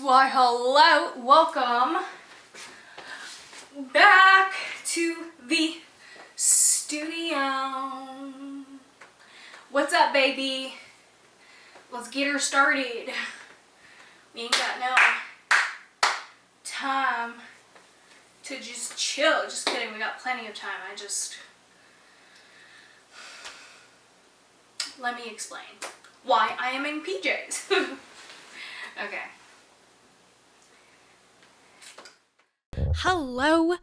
Why, hello, welcome back to the studio. What's up, baby? Let's get her started. We ain't got no time to just chill. Just kidding, we got plenty of time. Let me explain why I am in PJs. Okay. Hello,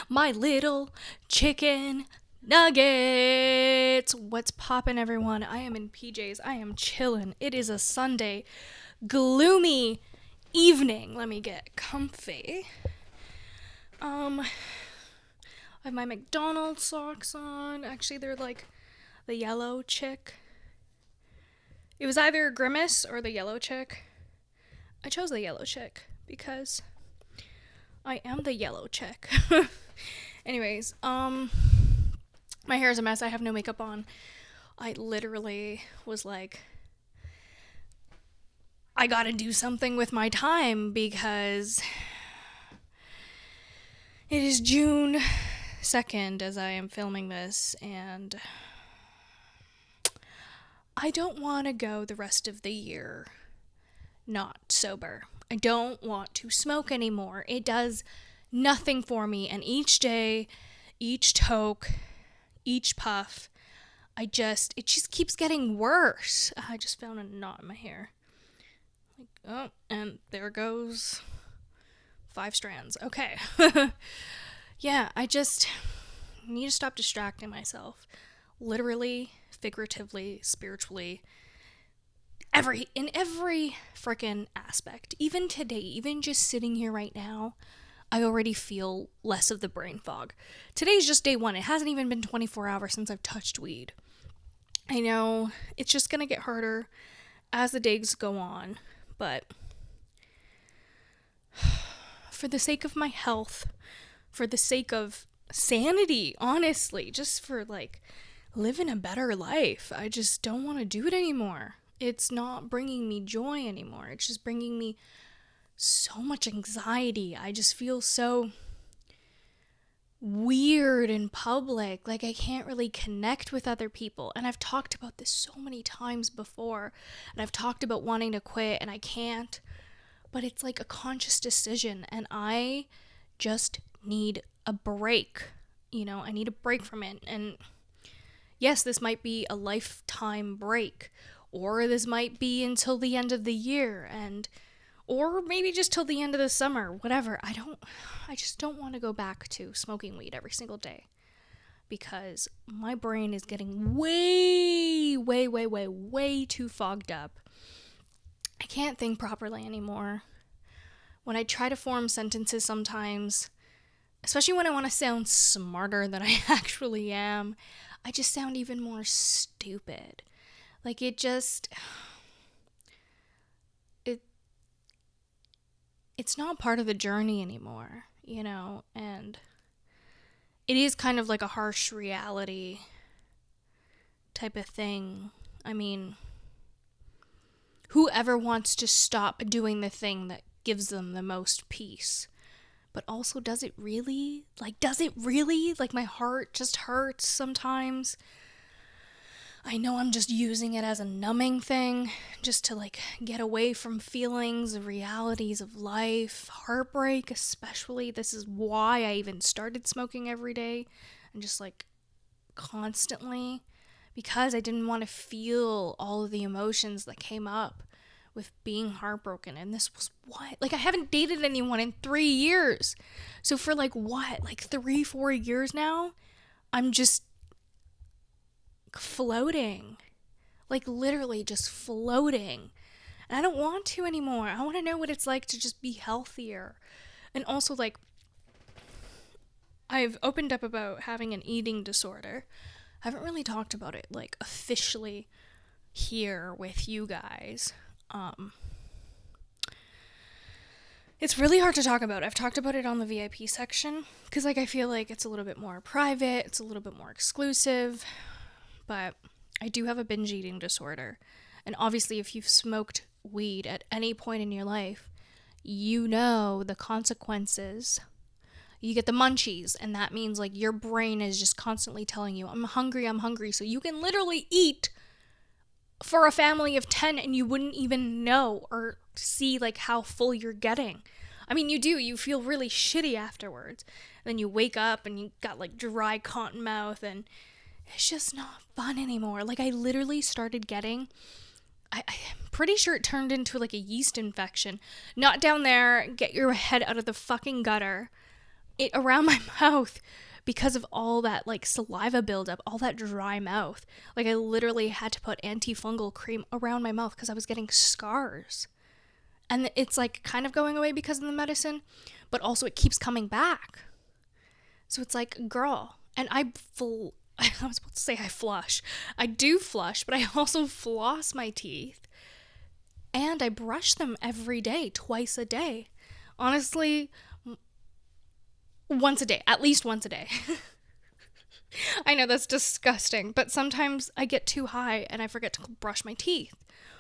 my little chicken nuggets. What's poppin', everyone? I am in PJs. I am chillin'. It is a Sunday, gloomy evening. Let me get comfy. I have my McDonald's socks on. Actually, they're like the yellow chick. It was either Grimace or the yellow chick. I chose the yellow chick because I am the yellow chick. Anyways, my hair is a mess. I have no makeup on. I literally was like, I gotta do something with my time because it is June 2nd as I am filming this, and I don't want to go the rest of the year not sober. I don't want to smoke anymore. It does nothing for me, and each day, each toke, each puff, it just keeps getting worse. I just found a knot in my hair. Oh, and there goes 5 strands. Okay. Yeah, I just need to stop distracting myself. Literally, figuratively, spiritually, in every freaking aspect. Even today, even just sitting here right now, I already feel less of the brain fog. Today's just day 1. It hasn't even been 24 hours since I've touched weed. I know it's just gonna get harder as the days go on, but for the sake of my health, for the sake of sanity, honestly, just for like living a better life, I just don't want to do it anymore. It's not bringing me joy anymore. It's just bringing me so much anxiety. I just feel so weird in public. Like I can't really connect with other people. And I've talked about this so many times before. And I've talked about wanting to quit and I can't. But it's like a conscious decision. And I just need a break. You know, I need a break from it. And yes, this might be a lifetime break. Or this might be until the end of the year, or maybe just till the end of the summer, whatever. I just don't want to go back to smoking weed every single day because my brain is getting way too fogged up. I can't think properly anymore. When I try to form sentences sometimes, especially when I want to sound smarter than I actually am, I just sound even more stupid. Like it's not part of the journey anymore, you know, and it is kind of like a harsh reality type of thing. I mean, whoever wants to stop doing the thing that gives them the most peace? But also, does it really? Like, my heart just hurts sometimes. I know I'm just using it as a numbing thing, just to like get away from feelings, the realities of life, heartbreak especially. This is why I even started smoking every day and just like constantly, because I didn't want to feel all of the emotions that came up with being heartbroken. And this was what? Like I haven't dated anyone in 3 years. So for like what? Like 3-4 years now, I'm just floating, like literally just floating, and I don't want to anymore. I want to know what it's like to just be healthier. And also, like, I've opened up about having an eating disorder. I haven't really talked about it like officially here with you guys. It's really hard to talk about. I've talked about it on the VIP section because like I feel like it's a little bit more private, it's a little bit more exclusive. But I do have a binge eating disorder. And obviously, if you've smoked weed at any point in your life, you know the consequences. You get the munchies, and that means like your brain is just constantly telling you, I'm hungry, I'm hungry. So you can literally eat for a family of 10 and you wouldn't even know or see like how full you're getting. I mean, you feel really shitty afterwards. And then you wake up and you got like dry cotton mouth, and it's just not fun anymore. Like I literally started getting, I'm pretty sure it turned into like a yeast infection. Not down there, get your head out of the fucking gutter. It around my mouth because of all that like saliva buildup, all that dry mouth. Like I literally had to put antifungal cream around my mouth because I was getting scars. And it's like kind of going away because of the medicine, but also it keeps coming back. So it's like, girl, and I was about to say I flush. I do flush, but I also floss my teeth. And I brush them every day, twice a day. Honestly, once a day, at least once a day. I know that's disgusting, but sometimes I get too high and I forget to brush my teeth.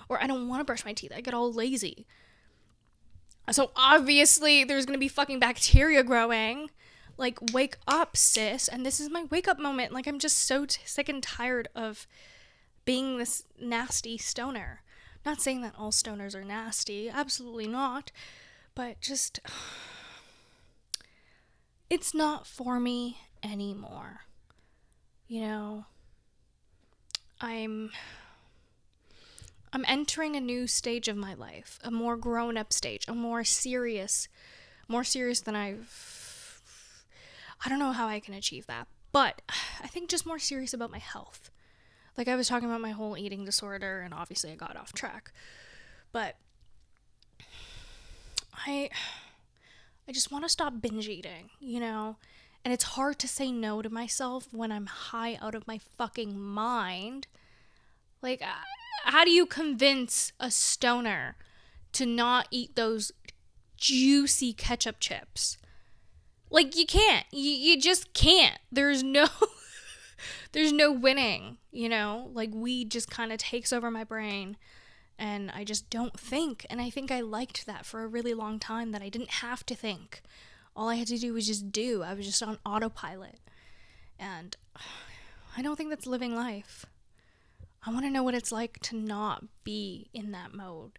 Or I don't want to brush my teeth. I get all lazy. So obviously there's going to be fucking bacteria growing. Like, wake up, sis. And this is my wake up moment. Like, I'm just so sick and tired of being this nasty stoner. Not saying that all stoners are nasty. Absolutely not. But just, it's not for me anymore. You know, I'm entering a new stage of my life, a more grown-up stage, a more serious than I don't know how I can achieve that, but I think just more serious about my health. Like I was talking about my whole eating disorder, and obviously I got off track, but I just want to stop binge eating, you know? And it's hard to say no to myself when I'm high out of my fucking mind. Like, how do you convince a stoner to not eat those juicy ketchup chips? Like, you can't. You just can't. There's no winning, you know? Like, weed just kind of takes over my brain, and I just don't think. And I think I liked that for a really long time, that I didn't have to think. All I had to do was just do. I was just on autopilot. And I don't think that's living life. I want to know what it's like to not be in that mode.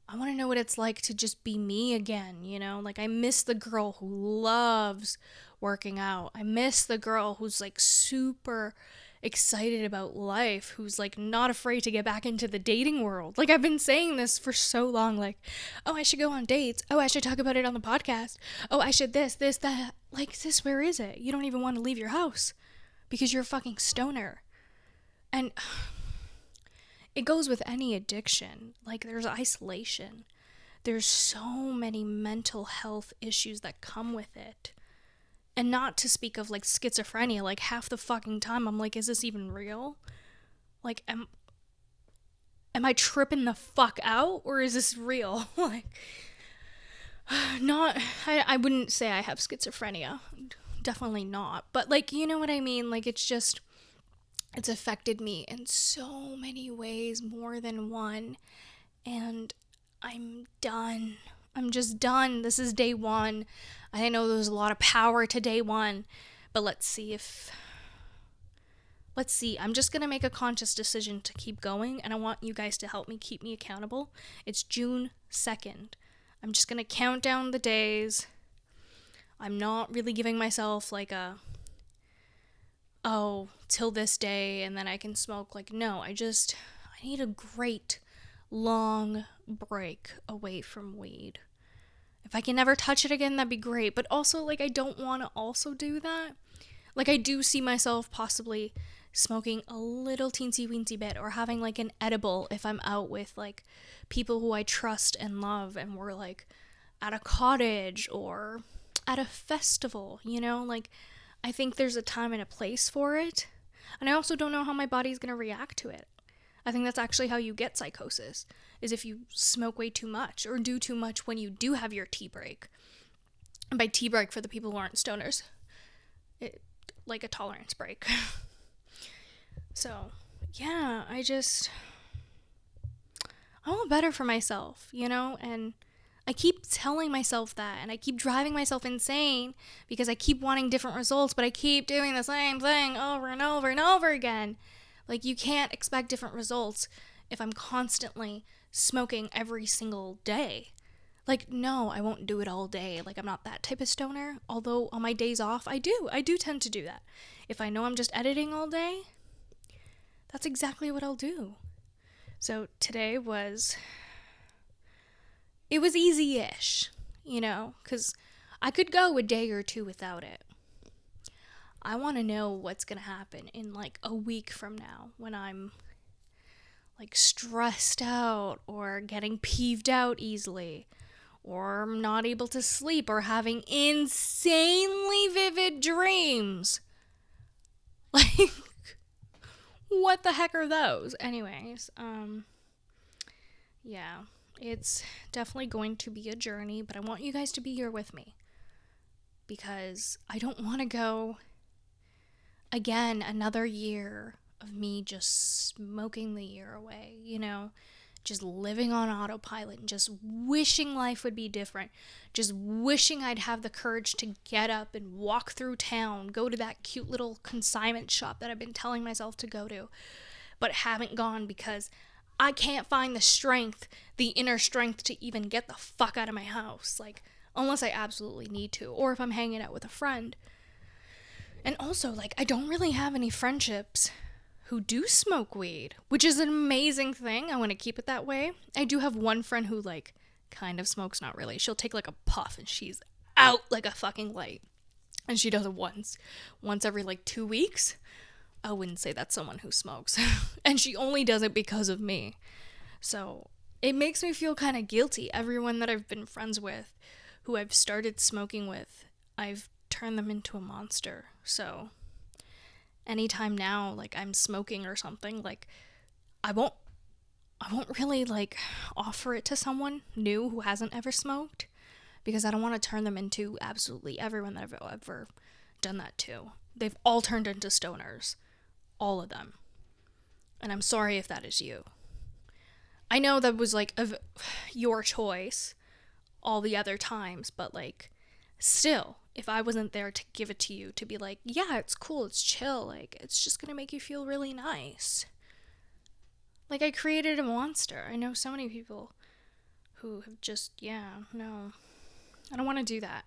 I want to know what it's like to just be me again, you know? Like, I miss the girl who loves working out. I miss the girl who's, like, super excited about life, who's, like, not afraid to get back into the dating world. Like, I've been saying this for so long, like, oh, I should go on dates. Oh, I should talk about it on the podcast. Oh, I should this, that. Like, sis, where is it? You don't even want to leave your house because you're a fucking stoner. And it goes with any addiction. Like, there's isolation. There's so many mental health issues that come with it. And not to speak of, like, schizophrenia. Like, half the fucking time I'm like, is this even real? Like, am I tripping the fuck out? Or is this real? Like, I wouldn't say I have schizophrenia. Definitely not. But, like, you know what I mean? Like, it's just, it's affected me in so many ways, more than one, and I'm done. I'm just done. This is day one. I know there's a lot of power to day one, but let's see. I'm just going to make a conscious decision to keep going, and I want you guys to help me keep me accountable. It's June 2nd. I'm just going to count down the days. I'm not really giving myself like till this day and then I can smoke. Like, no, I need a great long break away from weed. If I can never touch it again, that'd be great. But also, like, I don't want to also do that. Like, I do see myself possibly smoking a little teensy weensy bit, or having like an edible if I'm out with like people who I trust and love, and we're like at a cottage or at a festival, you know? Like, I think there's a time and a place for it. And I also don't know how my body's going to react to it. I think that's actually how you get psychosis, is if you smoke way too much or do too much when you do have your tea break. And by tea break, for the people who aren't stoners, like a tolerance break. So, yeah, I want better for myself, you know? And I keep telling myself that, and I keep driving myself insane because I keep wanting different results, but I keep doing the same thing over and over and over again. Like, you can't expect different results if I'm constantly smoking every single day. Like, no, I won't do it all day. Like, I'm not that type of stoner. Although on my days off, I do tend to do that. If I know I'm just editing all day, that's exactly what I'll do. So today it was easy-ish, you know, because I could go a day or two without it. I want to know what's going to happen in like a week from now when I'm like stressed out or getting peeved out easily or not able to sleep or having insanely vivid dreams. Like, what the heck are those? Anyways, yeah, it's definitely going to be a journey, but I want you guys to be here with me because I don't want to go again another year of me just smoking the year away, you know, just living on autopilot and just wishing life would be different, just wishing I'd have the courage to get up and walk through town, go to that cute little consignment shop that I've been telling myself to go to, but haven't gone because I can't find the strength, the inner strength to even get the fuck out of my house, like, unless I absolutely need to, or if I'm hanging out with a friend. And also, like, I don't really have any friendships who do smoke weed, which is an amazing thing. I want to keep it that way. I do have one friend who, like, kind of smokes, not really. She'll take, like, a puff and she's out like a fucking light. And she does it once every, like, 2 weeks. I wouldn't say that's someone who smokes. And she only does it because of me. So it makes me feel kind of guilty. Everyone that I've been friends with, who I've started smoking with, I've turned them into a monster. So anytime now, like, I'm smoking or something, like, I won't really, like, offer it to someone new who hasn't ever smoked because I don't want to turn them into absolutely everyone that I've ever done that to. They've all turned into stoners. All of them. And I'm sorry if that is you. I know that was, like, your choice all the other times, but, like, still, if I wasn't there to give it to you, to be like, yeah, it's cool, it's chill, like, it's just gonna make you feel really nice. Like, I created a monster. I know so many people who have just, no, I don't want to do that.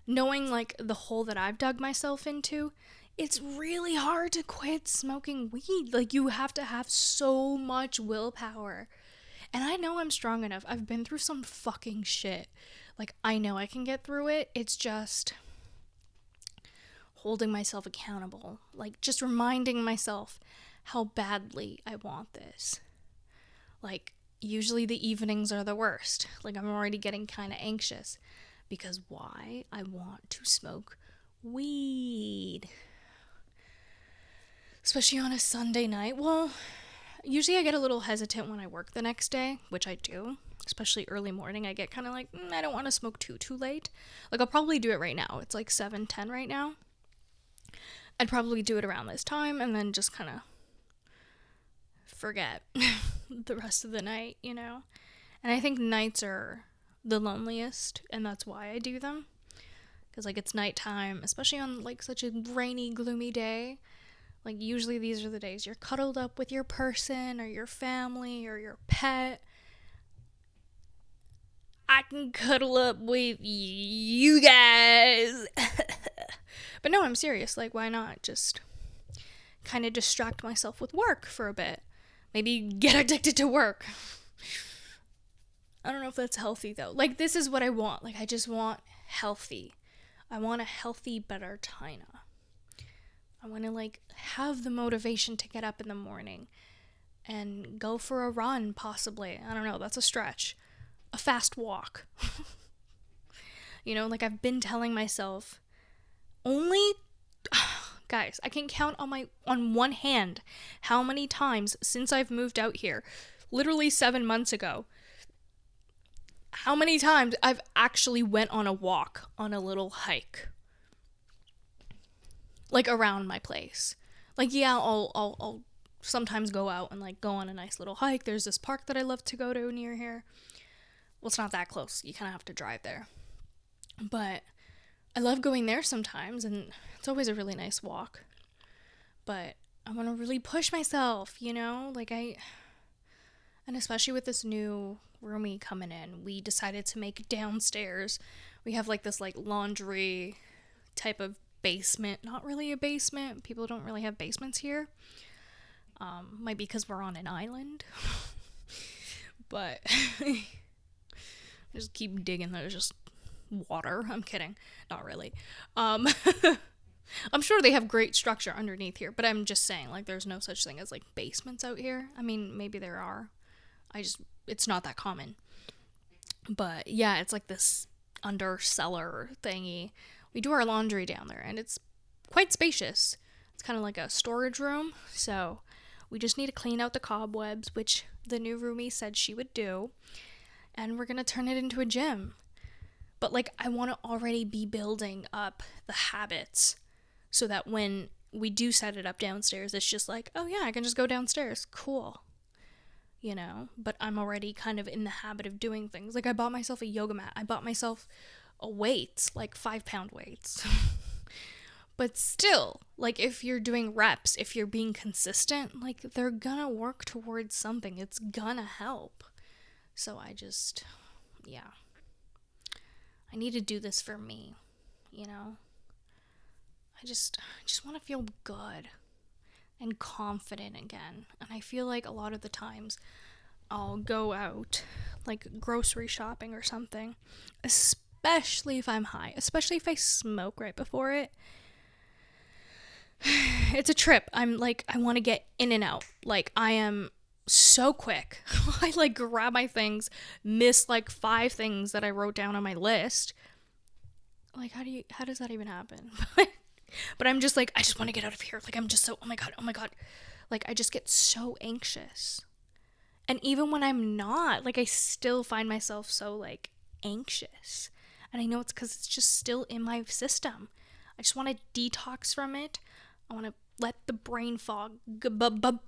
Knowing, like, the hole that I've dug myself into, it's really hard to quit smoking weed. Like, you have to have so much willpower. And I know I'm strong enough. I've been through some fucking shit. Like, I know I can get through it. It's just holding myself accountable. Like, just reminding myself how badly I want this. Like, usually the evenings are the worst. Like, I'm already getting kind of anxious. Because why? I want to smoke weed. Especially on a Sunday night. Well, usually I get a little hesitant when I work the next day, which I do. Especially early morning, I get kind of like, I don't want to smoke too late. Like, I'll probably do it right now. It's like 7:10 right now. I'd probably do it around this time and then just kind of forget the rest of the night, you know? And I think nights are the loneliest, and that's why I do them. Because, like, it's nighttime, especially on, like, such a rainy, gloomy day. Like, usually these are the days you're cuddled up with your person or your family or your pet. I can cuddle up with you guys. But no, I'm serious. Like, why not just kind of distract myself with work for a bit? Maybe get addicted to work. I don't know if that's healthy, though. Like, this is what I want. Like, I just want healthy. I want a healthy, better Tina. I want to, like, have the motivation to get up in the morning and go for a run, possibly. I don't know, that's a stretch. A fast walk. You know, like, I've been telling myself, only, guys, I can count on one hand how many times since I've moved out here, literally 7 months ago, how many times I've actually went on a walk, on a little hike. Like, around my place. Like, yeah, I'll sometimes go out and like go on a nice little hike. There's this park that I love to go to near here. Well, it's not that close. You kind of have to drive there. But I love going there sometimes, and it's always a really nice walk. But I want to really push myself, you know? And especially with this new roomie coming in, we decided to make downstairs. We have like this like laundry type of basement. Not really a basement. People don't really have basements here. Might be because we're on an island. But just keep digging. There's just water. I'm kidding. Not really. I'm sure they have great structure underneath here, but I'm just saying, like, there's no such thing as like basements out here. I mean, maybe there are. It's not that common. But yeah, it's like this under cellar thingy. We do our laundry down there, and it's quite spacious. It's kind of like a storage room, so we just need to clean out the cobwebs, which the new roomie said she would do, and we're gonna turn it into a gym. But like, I want to already be building up the habits so that when we do set it up downstairs, it's just like, oh yeah, I can just go downstairs. Cool. You know, but I'm already kind of in the habit of doing things. Like, I bought myself a yoga mat. I bought myself a weight, like 5-pound weights. But still, like, if you're doing reps, if you're being consistent, like, they're gonna work towards something. It's gonna help. So yeah. I need to do this for me, you know? I just want to feel good and confident again. And I feel like a lot of the times I'll go out, like grocery shopping or something, especially if I'm high, especially if I smoke right before it. It's a trip. I'm like, I want to get in and out. Like, I am so quick. I like grab my things, miss like 5 things that I wrote down on my list. Like, how does that even happen? But I'm just like, I just want to get out of here. Like, I'm just so, oh my God. Like, I just get so anxious. And even when I'm not, like, I still find myself so, like, anxious. And I know it's because it's just still in my system. I just want to detox from it. I want to let the brain fog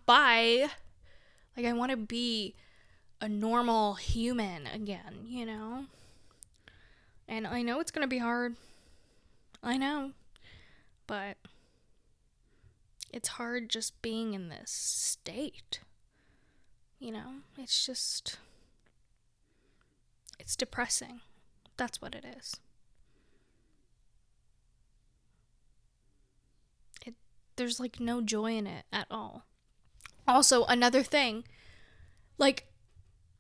bye. Like, I want to be a normal human again, you know? And I know it's going to be hard. I know. But it's hard just being in this state. You know, it's depressing. That's what it is. There's like no joy in it at all. Also, another thing, like,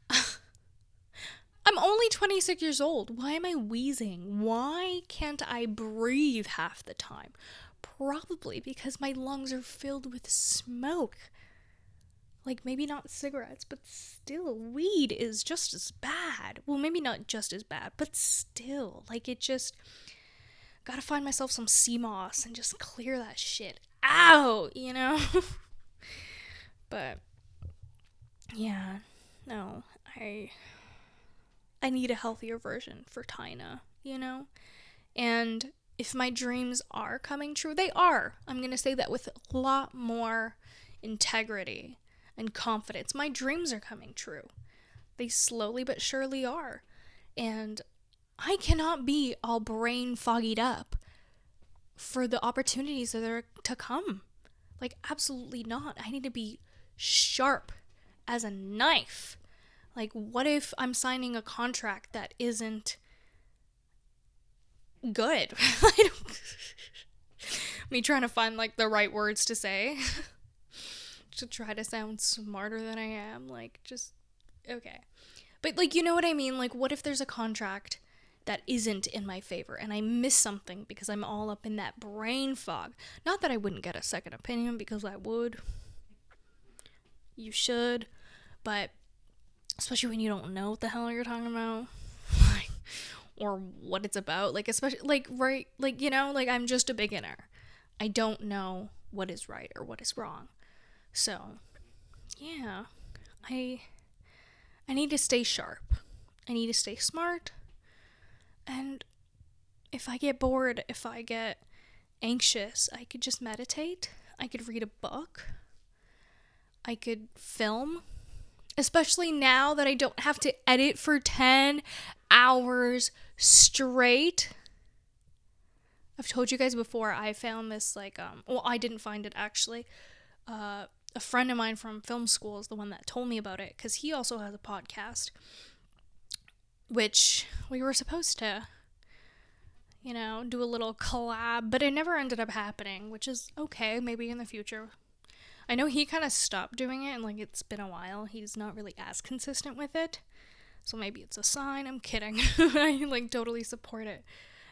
I'm only 26 years old. Why am I wheezing? Why can't I breathe half the time? Probably because my lungs are filled with smoke. Like, maybe not cigarettes, but still, weed is just as bad. Well, maybe not just as bad, but still. Like, it just, gotta find myself some sea moss and just clear that shit out, you know? But, yeah, no, I need a healthier version for Tyna, you know? And if my dreams are coming true, they are. I'm gonna say that with a lot more integrity and confidence. My dreams are coming true. They slowly but surely are. And I cannot be all brain foggied up for the opportunities that are to come. Like, absolutely not. I need to be sharp as a knife. Like, what if I'm signing a contract that isn't good? Me trying to find, like, the right words to say. To try to sound smarter than I am. Like, just, okay. But, like, you know what I mean? Like, what if there's a contract that isn't in my favor and I miss something because I'm all up in that brain fog? Not that I wouldn't get a second opinion, because I would. You should. But especially when you don't know what the hell you're talking about. Like, or what it's about. Like, especially, like, right, like, you know, like, I'm just a beginner. I don't know what is right or what is wrong. So, yeah, I need to stay sharp. I need to stay smart. And if I get bored, if I get anxious, I could just meditate. I could read a book. I could film, especially now that I don't have to edit for 10 hours straight. I've told you guys before, I found this well, I didn't find it actually. A friend of mine from film school is the one that told me about it, because he also has a podcast, which we were supposed to, do a little collab, but it never ended up happening, which is okay, maybe in the future. I know he kind of stopped doing it, and it's been a while. He's not really as consistent with it, so maybe it's a sign. I'm kidding. I totally support it,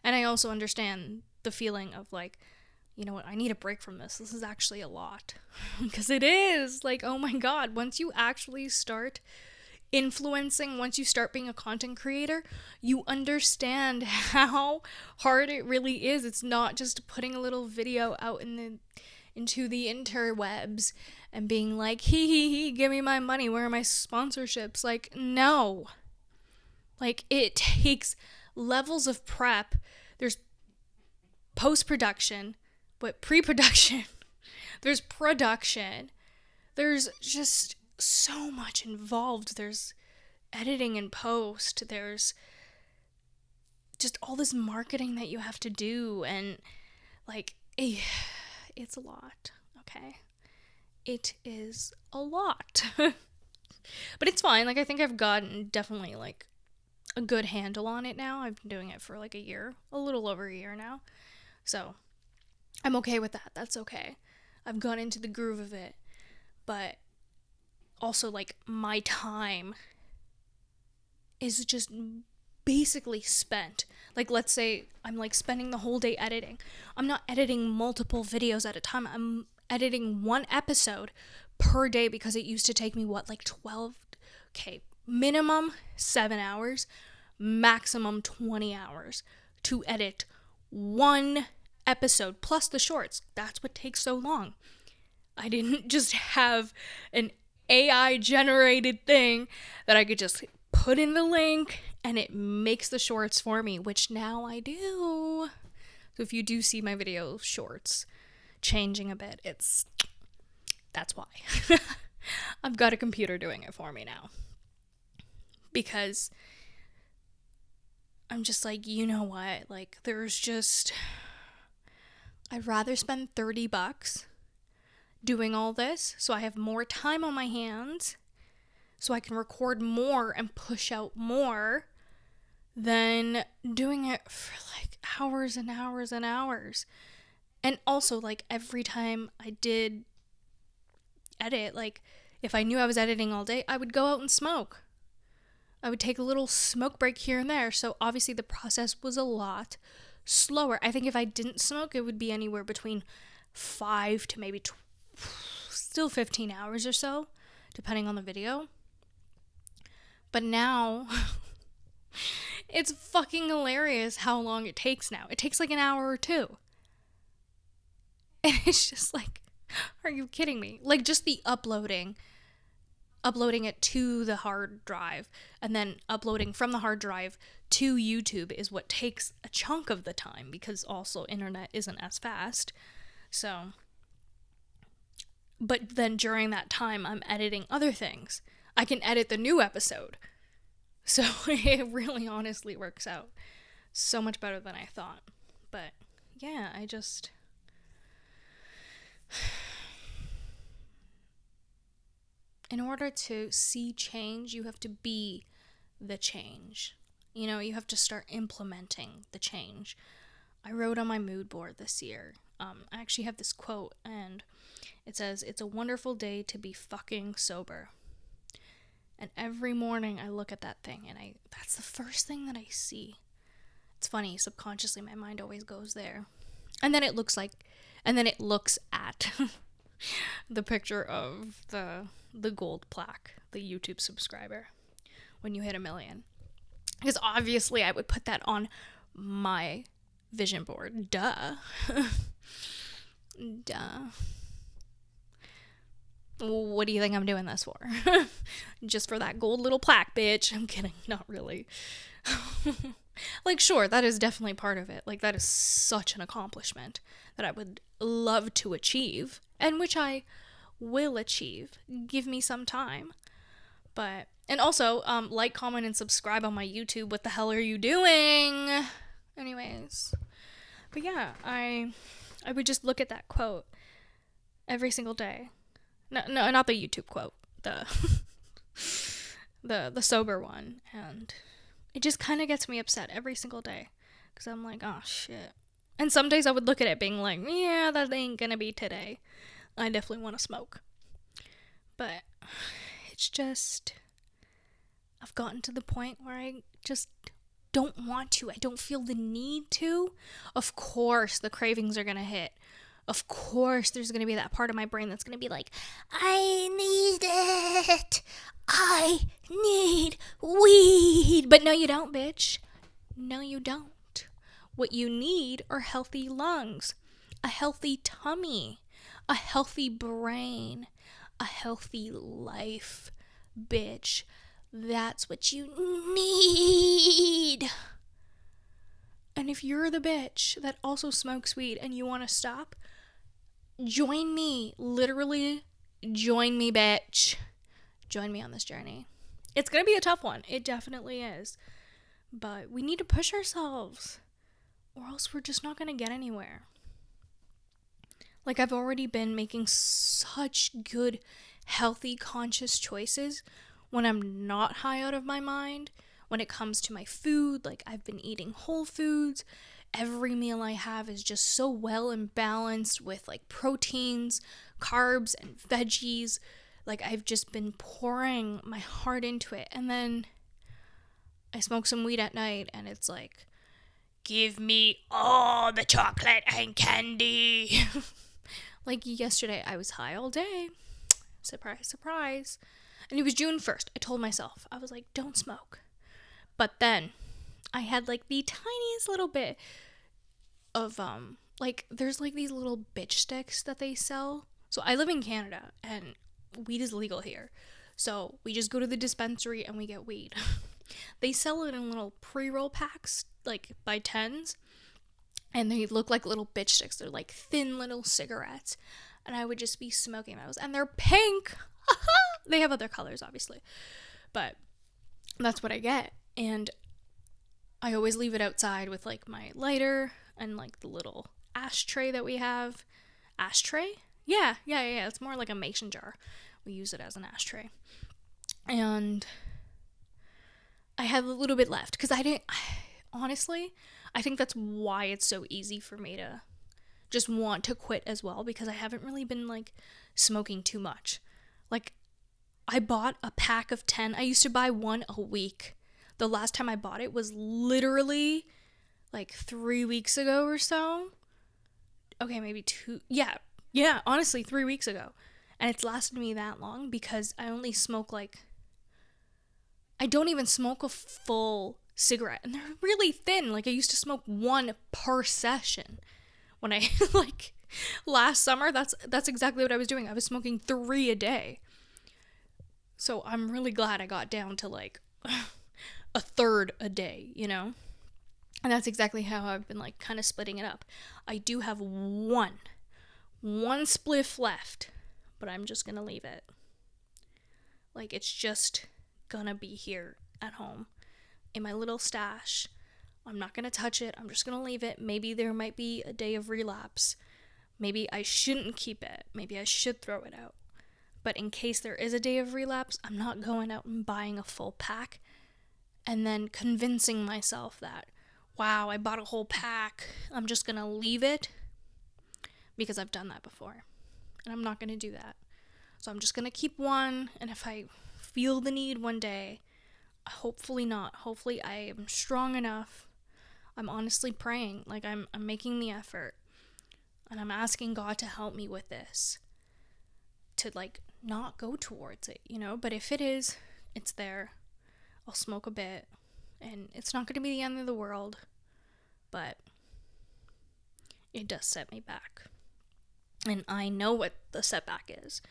and I also understand the feeling of you know what, I need a break from this. This is actually a lot. Because it is. Oh my god, once you actually start influencing, once you start being a content creator, you understand how hard it really is. It's not just putting a little video out into the interwebs and being like, hee, give me my money, where are my sponsorships? No. It takes levels of prep. There's post-production, but pre-production, there's production, there's just so much involved. There's editing and post, there's just all this marketing that you have to do, and it's a lot, okay? It is a lot. But it's fine. I think I've gotten definitely a good handle on it now. I've been doing it for a year, a little over a year now. So I'm okay with that. That's okay. I've gone into the groove of it. But also my time is just basically spent. Let's say I'm spending the whole day editing. I'm not editing multiple videos at a time. I'm editing one episode per day, because it used to take me 12, okay, minimum 7 hours, maximum 20 hours to edit one episode, plus the shorts. That's what takes so long. I didn't just have an AI generated thing that I could just put in the link and it makes the shorts for me, which now I do. So if you do see my video shorts changing a bit, that's why. I've got a computer doing it for me now. Because I'm just you know what? There's just, I'd rather spend $30 doing all this so I have more time on my hands, so I can record more and push out more, than doing it for hours and hours and hours. And also every time I did edit, if I knew I was editing all day, I would go out and smoke. I would take a little smoke break here and there. So obviously the process was a lot slower. I think if I didn't smoke, it would be anywhere between 5 to maybe still 15 hours or so, depending on the video. But now it's fucking hilarious how long it takes now. It takes an hour or two. And it's just are you kidding me? Just the uploading it to the hard drive, and then uploading from the hard drive to YouTube is what takes a chunk of the time, because also internet isn't as fast. So, but then during that time, I'm editing other things. I can edit the new episode. So it really honestly works out so much better than I thought. But yeah, in order to see change, you have to be the change. You have to start implementing the change. I wrote on my mood board this year. I actually have this quote, and it says, "It's a wonderful day to be fucking sober." And every morning I look at that thing, and that's the first thing that I see. It's funny, subconsciously my mind always goes there. And then it looks at the picture of the gold plaque, the YouTube subscriber, when you hit 1 million. Because obviously I would put that on my vision board. Duh. What do you think I'm doing this for? Just for that gold little plaque, bitch. I'm kidding. Not really. Sure, that is definitely part of it. That is such an accomplishment that I would love to achieve, and which I will achieve. Give me some time. But, and also, like, comment, and subscribe on my YouTube. What the hell are you doing? Anyways. But yeah, I would just look at that quote every single day. No, not the YouTube quote. The the sober one. And it just kind of gets me upset every single day. Because I'm like, oh, shit. And some days I would look at it being like, yeah, that ain't gonna be today. I definitely want to smoke. But it's just, I've gotten to the point where I just don't want to. I don't feel the need to. Of course, the cravings are gonna hit. Of course, there's gonna be that part of my brain that's gonna be like, I need it. I need weed. But no, you don't, bitch. No, you don't. What you need are healthy lungs, a healthy tummy, a healthy brain, a healthy life, bitch. That's what you need. And if you're the bitch that also smokes weed and you want to stop, join me. Literally, join me, bitch. Join me on this journey. It's going to be a tough one. It definitely is. But we need to push ourselves, or else we're just not going to get anywhere. Like, I've already been making such good, healthy, conscious choices when I'm not high out of my mind. When it comes to my food, like, I've been eating whole foods. Every meal I have is just so well and balanced with, like, proteins, carbs, and veggies. Like, I've just been pouring my heart into it. And then I smoke some weed at night, and it's like, give me all the chocolate and candy. Like, yesterday, I was high all day. Surprise, surprise. And it was June 1st. I told myself, I was like, don't smoke. But then I had, like, the tiniest little bit of, like, there's, like, these little bitch sticks that they sell. So I live in Canada, and weed is legal here. So we just go to the dispensary and we get weed. They sell it in little pre-roll packs, like, by tens. And they look like little bitch sticks. They're like thin little cigarettes. And I would just be smoking those. And they're pink. They have other colors, obviously. But that's what I get. And I always leave it outside with, like, my lighter and, like, the little ashtray that we have. Ashtray? Yeah. It's more like a mason jar. We use it as an ashtray. And I had a little bit left. Because honestly, I think that's why it's so easy for me to just want to quit as well, because I haven't really been, like, smoking too much. Like, I bought a pack of 10. I used to buy one a week. The last time I bought it was literally, like, 3 weeks ago or so. Okay, maybe 2. Yeah, honestly, 3 weeks ago. And it's lasted me that long because I only smoke, like, I don't even smoke a full cigarette, and they're really thin. Like, I used to smoke one per session when I like, last summer. That's exactly what I was doing. I was smoking 3 a day. So I'm really glad I got down to, like, a third a day, you know? And that's exactly how I've been, like, kind of splitting it up. I do have one spliff left, but I'm just gonna leave it. Like, it's just gonna be here at home in my little stash. I'm not gonna touch it. I'm just gonna leave it. Maybe there might be a day of relapse. Maybe I shouldn't keep it. Maybe I should throw it out. But in case there is a day of relapse, I'm not going out and buying a full pack and then convincing myself that, wow, I bought a whole pack. I'm just gonna leave it, because I've done that before. And I'm not gonna do that. So I'm just gonna keep one, and if I feel the need one day, hopefully not. Hopefully I am strong enough. I'm honestly praying. Like, I'm making the effort. And I'm asking God to help me with this. To, like, not go towards it, you know? But if it is, it's there. I'll smoke a bit. And it's not going to be the end of the world. But it does set me back. And I know what the setback is.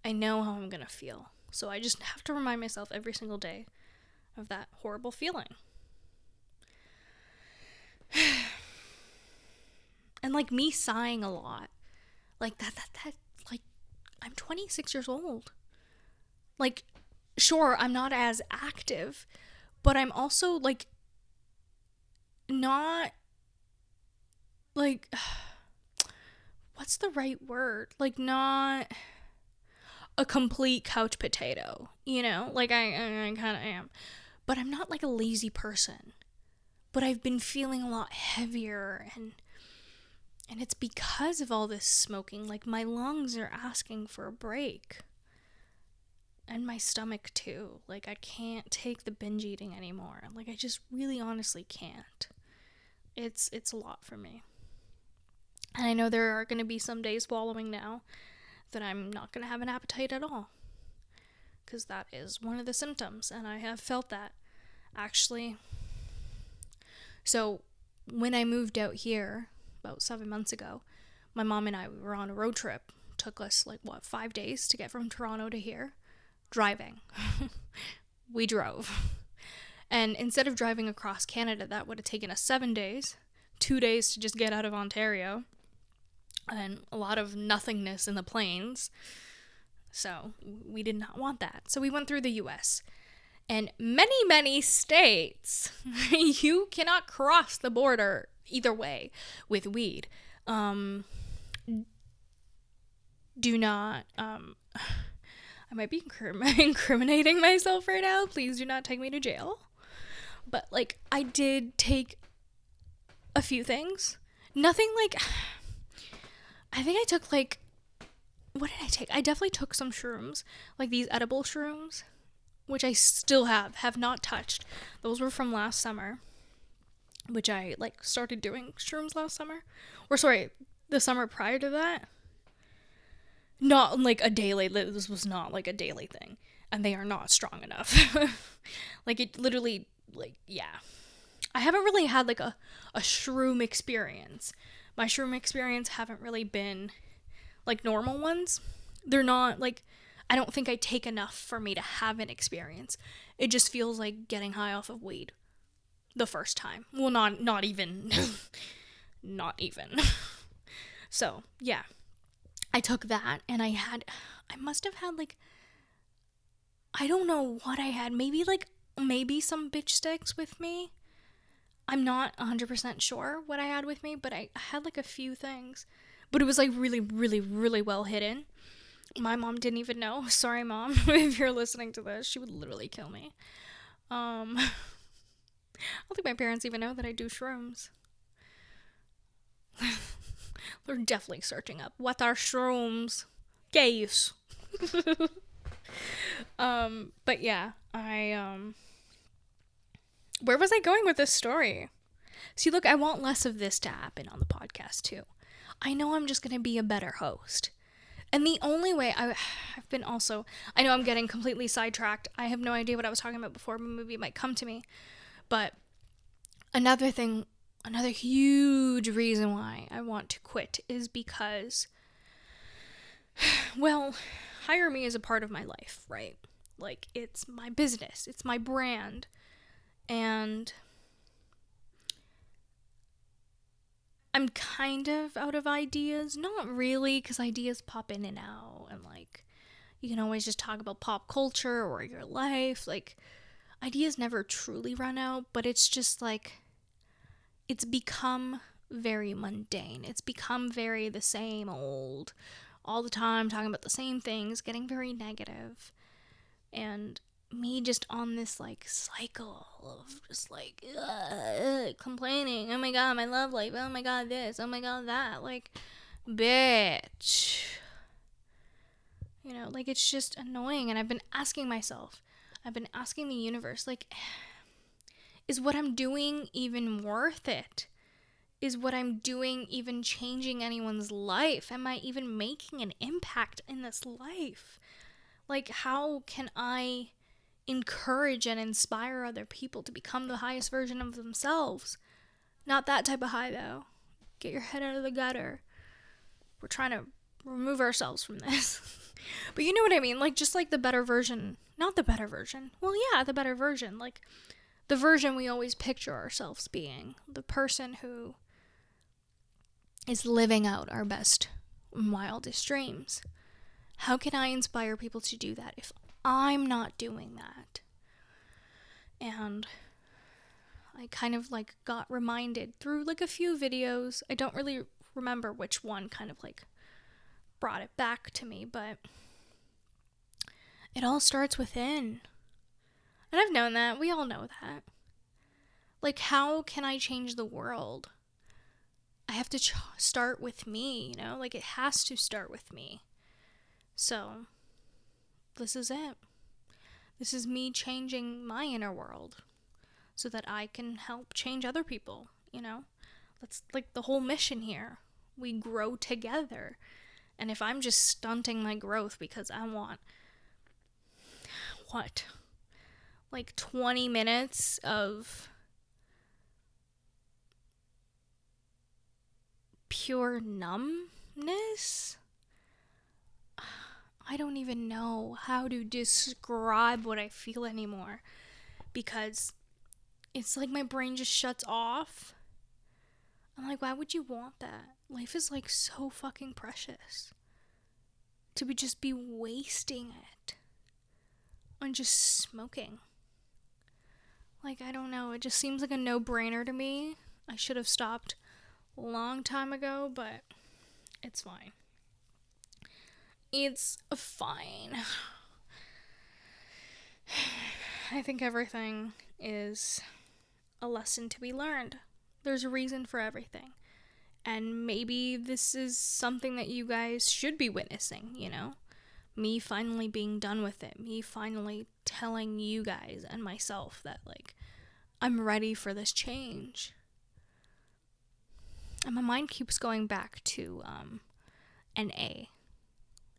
I know how I'm going to feel. So I just have to remind myself every single day of that horrible feeling. And, like, me sighing a lot, like, that like, I'm 26 years old. Like, sure, I'm not as active, but I'm also, like, not, like, what's the right word? Like, not a complete couch potato, you know? Like, I kind of am. But I'm not, like, a lazy person. But I've been feeling a lot heavier, and it's because of all this smoking. Like, my lungs are asking for a break. And my stomach, too. Like, I can't take the binge eating anymore. Like, I just really honestly can't. It's a lot for me. And I know there are going to be some days following now that I'm not going to have an appetite at all. Because that is one of the symptoms. And I have felt that, actually. So, when I moved out here about 7 months ago, my mom and I, we were on a road trip. It took us, 5 days to get from Toronto to here. Driving. We drove. And instead of driving across Canada, that would have taken us 7 days. 2 days to just get out of Ontario. And a lot of nothingness in the plains. So we did not want that. So we went through the US. And many, many states, you cannot cross the border either way with weed. Do not, I might be incriminating myself right now. Please do not take me to jail. But, I did take a few things. Nothing, I think I took, what did I take? I definitely took some shrooms. These edible shrooms, which I still have not touched. Those were from last summer, which I, started doing shrooms last summer. Or, sorry, the summer prior to that. Not a daily, this was not a daily thing. And they are not strong enough. It literally, yeah. I haven't really had a shroom experience. My shroom experience haven't really been normal ones. They're not I don't think I take enough for me to have an experience. It just feels like getting high off of weed the first time. Well, not even. Not even. So, yeah. I took that, and I must have had, I don't know what I had. Maybe some bitch sticks with me. I'm not 100% sure what I had with me, but I had, a few things. But it was, really, really, really well hidden. My mom didn't even know. Sorry, Mom, if you're listening to this. She would literally kill me. I don't think my parents even know that I do shrooms. They're definitely searching up what are shrooms. Gays. But yeah, where was I going with this story? See, look, I want less of this to happen on the podcast too. I know I'm just gonna be a better host. And the only way I know I'm getting completely sidetracked. I have no idea what I was talking about before. Maybe it might come to me. But another huge reason why I want to quit is because, well, Hire Me is a part of my life, right? It's my business. It's my brand. And I'm kind of out of ideas. Not really, because ideas pop in and out. And, you can always just talk about pop culture or your life. Ideas never truly run out, but it's just, it's become very mundane. It's become very the same old, all the time talking about the same things, getting very negative. And me just on this cycle of just complaining. Oh my god, my love life. Oh my god, this. Oh my god, that. Bitch. You know, it's just annoying. And I've been asking myself, I've been asking the universe, is what I'm doing even worth it? Is what I'm doing even changing anyone's life? Am I even making an impact in this life? How can I encourage and inspire other people to become the highest version of themselves? Not that type of high, though. Get your head out of the gutter. We're trying to remove ourselves from this. But you know what I mean? Just the better version. Not the better version. Well, yeah, the better version. The version we always picture ourselves being. The person who is living out our best, wildest dreams. How can I inspire people to do that if I'm not doing that? And I kind of like got reminded through like a few videos. I don't really remember which one kind of like brought it back to me, but it all starts within. And I've known that. We all know that. Like, how can I change the world? I have to start with me, you know? Like, it has to start with me. So, this is it. This is me changing my inner world so that I can help change other people, you know? That's like the whole mission here. We grow together. And if I'm just stunting my growth because I want, like 20 minutes of pure numbness? I don't even know how to describe what I feel anymore, because it's like my brain just shuts off. I'm like, why would you want that? Life is like so fucking precious to just be wasting it on just smoking. Like, I don't know, it just seems like a no-brainer to me. I should have stopped a long time ago, but it's fine. It's fine. I think everything is a lesson to be learned. There's a reason for everything. And maybe this is something that you guys should be witnessing, you know? Me finally being done with it. Me finally telling you guys and myself that, like, I'm ready for this change. And my mind keeps going back to NA.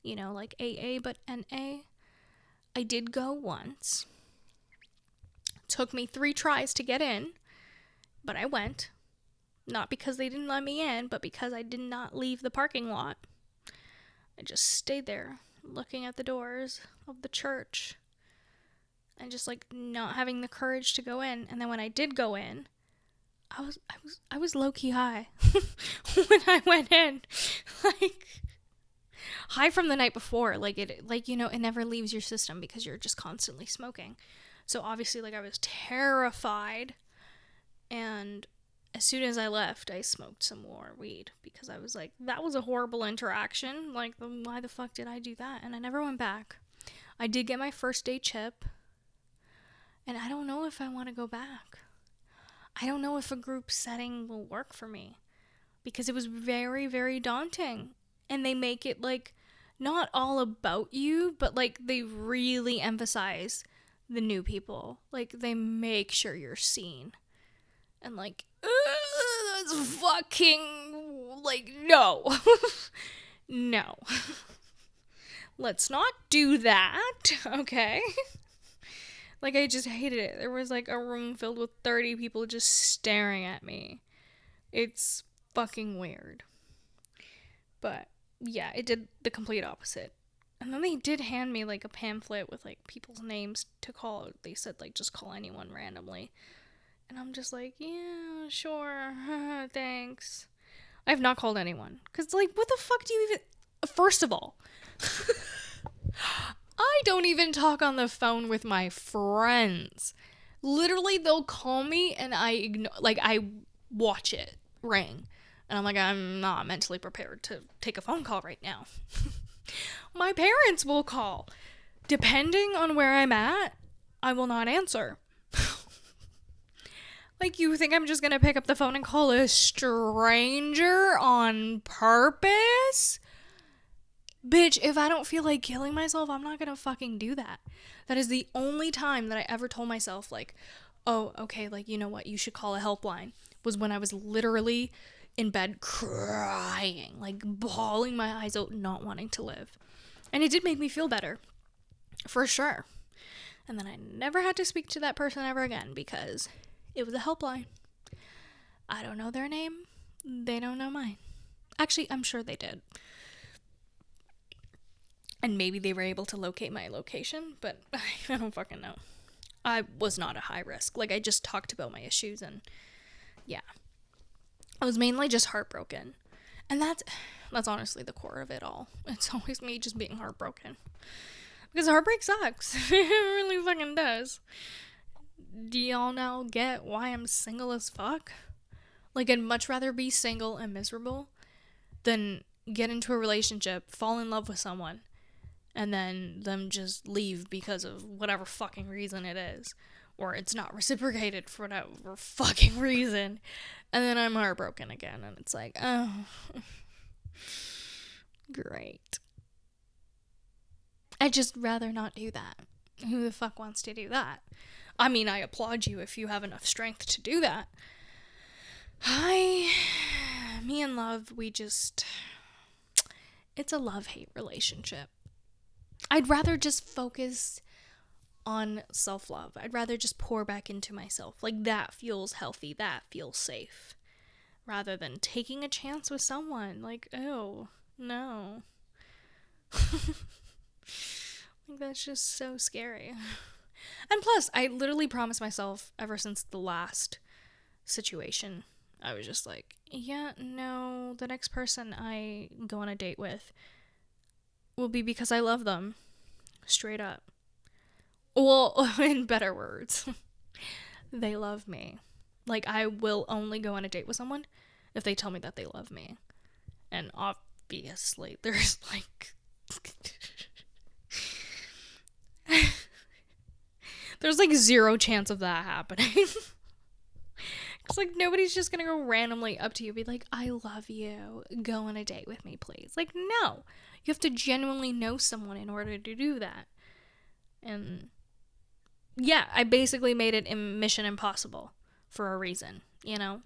You know, like AA, but NA. I did go once. Took me 3 tries to get in, but I went. Not because they didn't let me in, but because I did not leave the parking lot. I just stayed there, looking at the doors of the church, and just like not having the courage to go in. And then when I did go in, I was low-key high when I went in. Like, high from the night before. Like, you know, it never leaves your system because you're just constantly smoking. So obviously, like, I was terrified. And as soon as I left, I smoked some more weed because I was like, that was a horrible interaction. Like, why the fuck did I do that? And I never went back. I did get my first day chip, and I don't know if I want to go back. I don't know if a group setting will work for me because it was very, very daunting. And they make it, like, not all about you, but, like, they really emphasize the new people. Like, they make sure you're seen. And, like, that's fucking, like, no. No. Let's not do that, okay? Like, I just hated it. There was, like, a room filled with 30 people just staring at me. It's fucking weird. But, yeah, it did the complete opposite. And then they did hand me, like, a pamphlet with, like, people's names to call. They said, like, just call anyone randomly. And I'm just like, yeah, sure, thanks. I have not called anyone. Because, like, what the fuck do you even... First of all, I don't even talk on the phone with my friends. Literally, they'll call me and I watch it ring. And I'm like, I'm not mentally prepared to take a phone call right now. My parents will call. Depending on where I'm at, I will not answer. Like, you think I'm just gonna pick up the phone and call a stranger on purpose? Bitch, if I don't feel like killing myself, I'm not gonna fucking do that. That is the only time that I ever told myself, like, oh, okay, like, you know what, you should call a helpline, was when I was literally in bed crying, like, bawling my eyes out, not wanting to live. And it did make me feel better, for sure. And then I never had to speak to that person ever again, because it was a helpline. I don't know their name. They don't know mine. Actually, I'm sure they did. And maybe they were able to locate my location, but I don't fucking know. I was not a high risk. Like, I just talked about my issues, and yeah. I was mainly just heartbroken. And that's honestly the core of it all. It's always me just being heartbroken. Because heartbreak sucks. It really fucking does. Do y'all now get why I'm single as fuck? Like, I'd much rather be single and miserable than get into a relationship, fall in love with someone, and then them just leave because of whatever fucking reason it is. Or it's not reciprocated for whatever fucking reason. And then I'm heartbroken again. And it's like, oh, great. I'd just rather not do that. Who the fuck wants to do that? I mean, I applaud you if you have enough strength to do that. Me and love, it's a love-hate relationship. I'd rather just focus on self-love. I'd rather just pour back into myself. Like, that feels healthy. That feels safe. Rather than taking a chance with someone. Like, oh, no. Like, that's just so scary. And plus, I literally promised myself ever since the last situation, I was just like, yeah, no, the next person I go on a date with will be because I love them. Straight up. Well, in better words, they love me. Like, I will only go on a date with someone if they tell me that they love me. And obviously, there's like... there's like 0 chance of that happening. Because, like, nobody's just gonna go randomly up to you and be like, I love you, go on a date with me, please. Like, no. You have to genuinely know someone in order to do that. And yeah, I basically made it Mission Impossible for a reason, you know?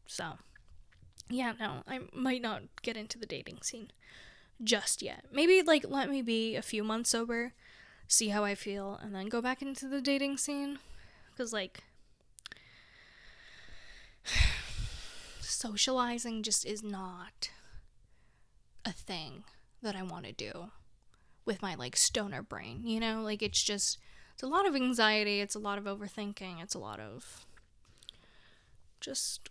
So, yeah, no, I might not get into the dating scene just yet. Maybe, like, let me be a few months sober, see how I feel, and then go back into the dating scene. Because, like, socializing just is not a thing that I want to do with my, like, stoner brain, you know? Like, it's a lot of anxiety, it's a lot of overthinking, it's a lot of just...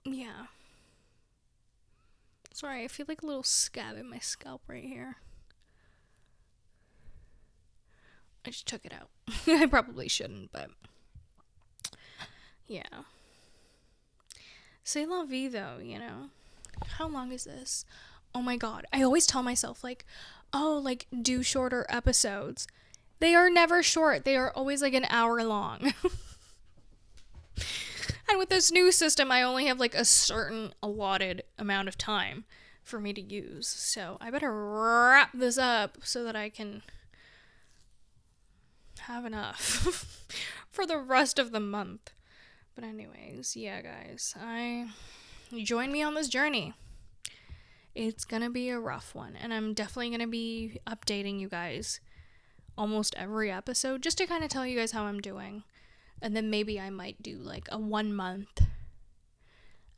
yeah. Sorry, I feel like a little scab in my scalp right here. I just took it out. I probably shouldn't, but... yeah. C'est la vie, though, you know? How long is this? Oh my god. I always tell myself, like, oh, like, do shorter episodes. They are never short. They are always, like, an hour long. And with this new system, I only have, like, a certain allotted amount of time for me to use. So I better wrap this up so that I can have enough for the rest of the month. But anyways, yeah, guys, join me on this journey. It's gonna be a rough one, and I'm definitely gonna be updating you guys almost every episode just to kind of tell you guys how I'm doing. And then maybe I might do like a 1 month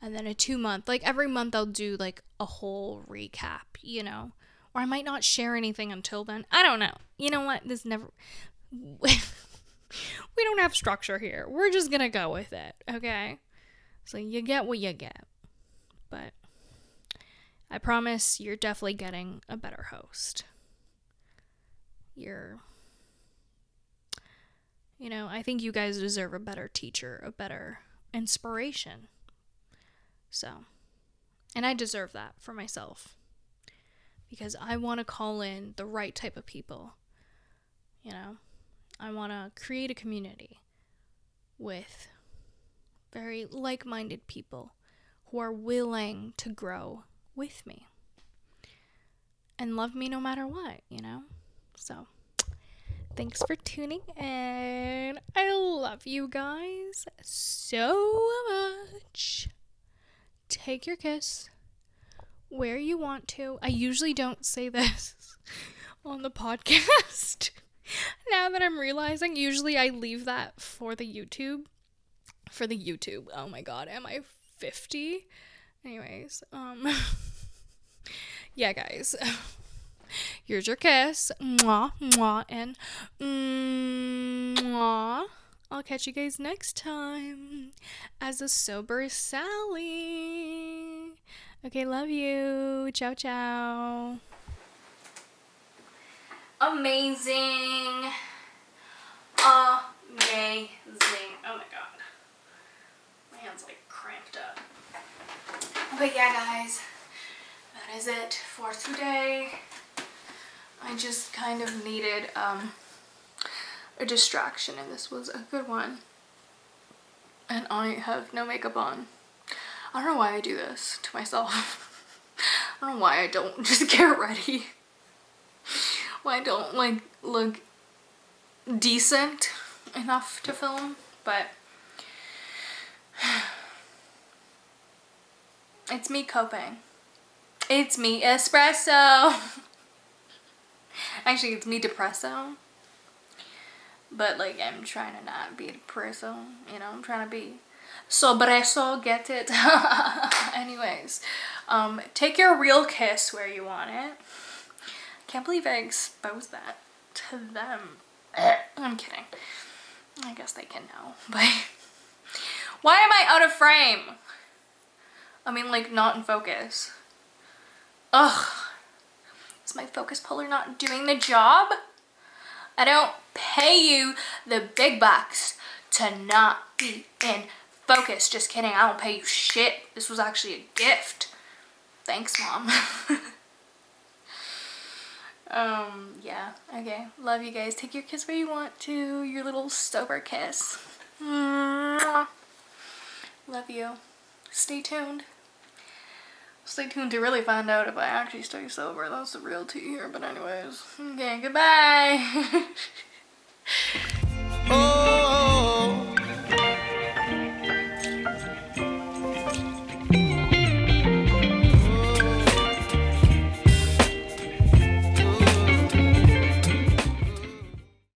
and then a 2 month. Like, every month I'll do like a whole recap, you know? Or I might not share anything until then. I don't know. You know what? We don't have structure here. We're just gonna go with it, okay? So you get what you get. But I promise you're definitely getting a better host. I think you guys deserve a better teacher, a better inspiration. So, and I deserve that for myself. Because I want to call in the right type of people. You know? I want to create a community with very like-minded people who are willing to grow with me and love me no matter what, you know? So, thanks for tuning in. I love you guys so much. Take your kiss where you want to. I usually don't say this on the podcast. Now that I'm realizing, usually I leave that for the YouTube. Oh my god, am I 50? Anyways, yeah, guys. Here's your kiss. Mwah, mwah, and mwah. I'll catch you guys next time as a sober Sally. Okay, love you. Ciao, ciao. Amazing. Amazing. Oh my god. My hand's like cramped up. But yeah, guys, that is it for today. I just kind of needed a distraction, and this was a good one. And I have no makeup on. I don't know why I do this to myself. I don't know why I don't just get ready. Why I don't like look decent enough to film, but it's me coping. It's me espresso. Actually, it's me depresso. But like, I'm trying to not be depresso, you know, I'm trying to be sobreso, get it? Anyways, take your real kiss where you want it. Can't believe I exposed that to them. I'm kidding. I guess they can now, but why am I out of frame? I mean, like, not in focus. Ugh. Is my focus puller not doing the job? I don't pay you the big bucks to not be in focus. Just kidding, I don't pay you shit. This was actually a gift. Thanks, Mom. Yeah, okay. Love you guys. Take your kiss where you want to. Your little sober kiss. Mwah. Love you. Stay tuned. Stay tuned to really find out if I actually stay sober. That's the real tea here. But anyways, okay, goodbye.